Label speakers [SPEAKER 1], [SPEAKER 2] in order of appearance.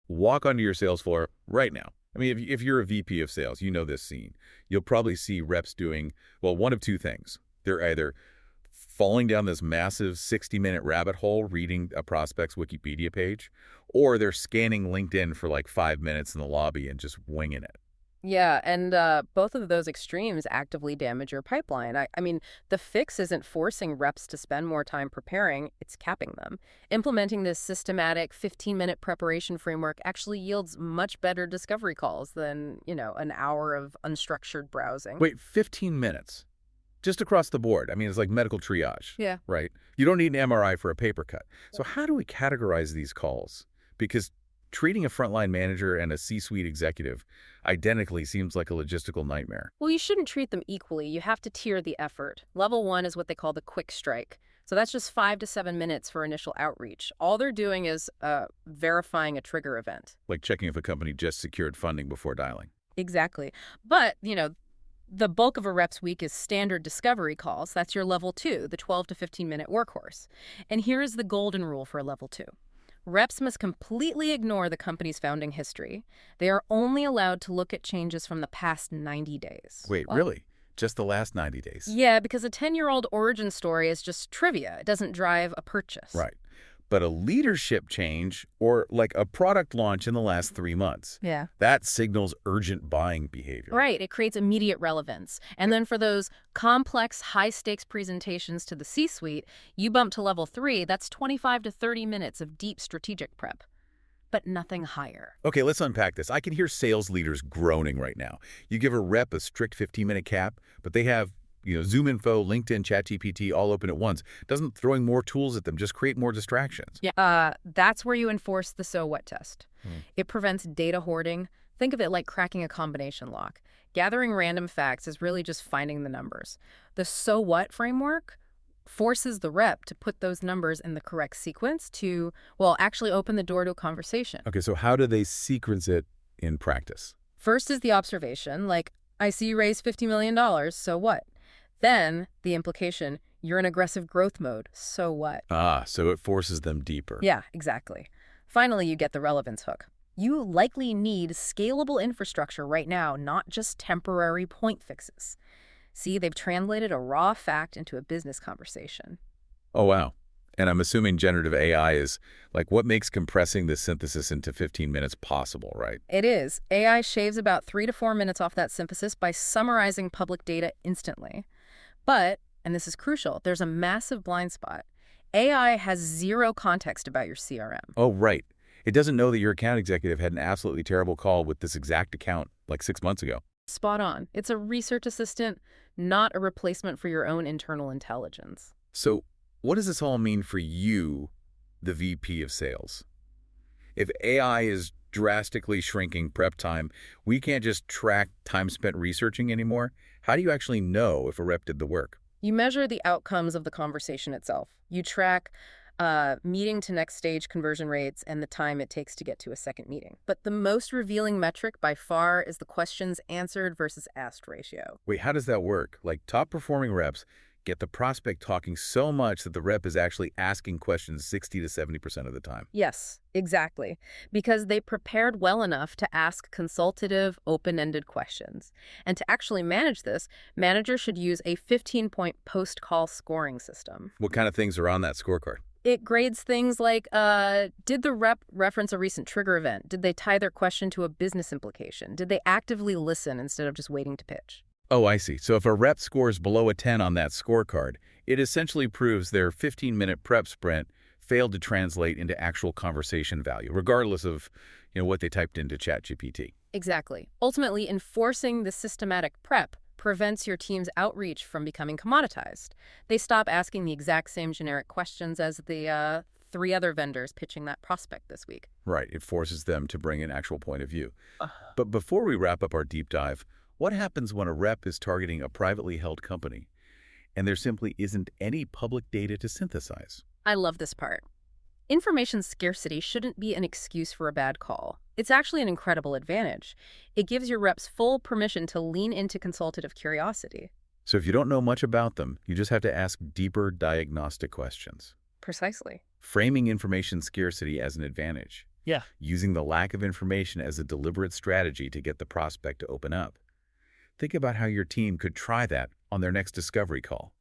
[SPEAKER 1] walk onto your sales floor right now. I mean, if you're a VP of sales, you know this scene. You'll probably see reps doing, well, one of two things. They're either falling down this massive 60-minute rabbit hole reading a prospect's Wikipedia page, or they're scanning LinkedIn for like 5 minutes in the lobby and just winging it.
[SPEAKER 2] Yeah, and both of those extremes actively damage your pipeline. I mean, the fix isn't forcing reps to spend more time preparing, it's capping them. Implementing this systematic 15-minute preparation framework actually yields much better discovery calls than, an hour of unstructured browsing.
[SPEAKER 1] Wait, 15 minutes? Just across the board. I mean, it's like medical triage,
[SPEAKER 2] Yeah.
[SPEAKER 1] right? You don't need an MRI for a paper cut. So how do we categorize these calls? Because treating a frontline manager and a C-suite executive identically seems like a logistical nightmare.
[SPEAKER 2] Well, you shouldn't treat them equally. You have to tier the effort. Level 1 is what they call the quick strike. So that's just 5 to 7 minutes for initial outreach. All they're doing is verifying a trigger event.
[SPEAKER 1] Like checking if a company just secured funding before dialing.
[SPEAKER 2] Exactly. But, the bulk of a rep's week is standard discovery calls. That's your level 2, the 12 to 15-minute workhorse. And here is the golden rule for level 2. Reps must completely ignore the company's founding history. They are only allowed to look at changes from the past 90 days.
[SPEAKER 1] Wait, really? Just the last 90 days?
[SPEAKER 2] Yeah, because a 10-year-old origin story is just trivia. It doesn't drive a purchase.
[SPEAKER 1] Right. But a leadership change or like a product launch in the last 3 months,
[SPEAKER 2] Yeah.
[SPEAKER 1] that signals urgent buying behavior.
[SPEAKER 2] Right. It creates immediate relevance. And then for those complex, high-stakes presentations to the C-suite, you bump to level 3. That's 25 to 30 minutes of deep strategic prep. But nothing higher.
[SPEAKER 1] Okay, let's unpack this. I can hear sales leaders groaning right now. You give a rep a strict 15-minute cap, but they have Zoom info, LinkedIn, ChatGPT all open at once. Doesn't throwing more tools at them just create more distractions?
[SPEAKER 2] Yeah. That's where you enforce the so what test. It prevents data hoarding. Think of it like cracking a combination lock. Gathering random facts is really just finding the numbers. The so what framework forces the rep to put those numbers in the correct sequence to, actually open the door to a conversation.
[SPEAKER 1] Okay, so how do they sequence it in practice?
[SPEAKER 2] First is the observation, like, I see you raised $50 million, so what? Then, the implication, you're in aggressive growth mode, so what?
[SPEAKER 1] So it forces them deeper.
[SPEAKER 2] Yeah, exactly. Finally, you get the relevance hook. You likely need scalable infrastructure right now, not just temporary point fixes. See, they've translated a raw fact into a business conversation.
[SPEAKER 1] Oh, wow. And I'm assuming generative AI is like what makes compressing this synthesis into 15 minutes possible, right?
[SPEAKER 2] It is. AI shaves about 3 to 4 minutes off that synthesis by summarizing public data instantly. But, and this is crucial, there's a massive blind spot. AI has zero context about your CRM.
[SPEAKER 1] Oh, right. It doesn't know that your account executive had an absolutely terrible call with this exact account like 6 months ago.
[SPEAKER 2] Spot on. It's a research assistant, not a replacement for your own internal intelligence.
[SPEAKER 1] So what does this all mean for you, the VP of sales? If AI is drastically shrinking prep time, we can't just track time spent researching anymore. How do you actually know if a rep did the work?
[SPEAKER 2] You measure the outcomes of the conversation itself. You track meeting to next stage conversion rates and the time it takes to get to a second meeting. But the most revealing metric by far is the questions answered versus asked ratio.
[SPEAKER 1] Wait, how does that work? Like top performing reps get the prospect talking so much that the rep is actually asking questions 60 to 70% of the time.
[SPEAKER 2] Yes, exactly. Because they prepared well enough to ask consultative, open-ended questions. And to actually manage this, managers should use a 15-point post-call scoring system.
[SPEAKER 1] What kind of things are on that scorecard?
[SPEAKER 2] It grades things like, did the rep reference a recent trigger event? Did they tie their question to a business implication? Did they actively listen instead of just waiting to pitch?
[SPEAKER 1] Oh, I see. So if a rep scores below a 10 on that scorecard, it essentially proves their 15-minute prep sprint failed to translate into actual conversation value, regardless of what they typed into ChatGPT.
[SPEAKER 2] Exactly. Ultimately, enforcing the systematic prep prevents your team's outreach from becoming commoditized. They stop asking the exact same generic questions as the 3 other vendors pitching that prospect this week.
[SPEAKER 1] Right. It forces them to bring an actual point of view. But before we wrap up our deep dive, what happens when a rep is targeting a privately held company and there simply isn't any public data to synthesize?
[SPEAKER 2] I love this part. Information scarcity shouldn't be an excuse for a bad call. It's actually an incredible advantage. It gives your reps full permission to lean into consultative curiosity.
[SPEAKER 1] So if you don't know much about them, you just have to ask deeper diagnostic questions.
[SPEAKER 2] Precisely.
[SPEAKER 1] Framing information scarcity as an advantage.
[SPEAKER 3] Yeah.
[SPEAKER 1] using the lack of information as a deliberate strategy to get the prospect to open up. Think about how your team could try that on their next discovery call.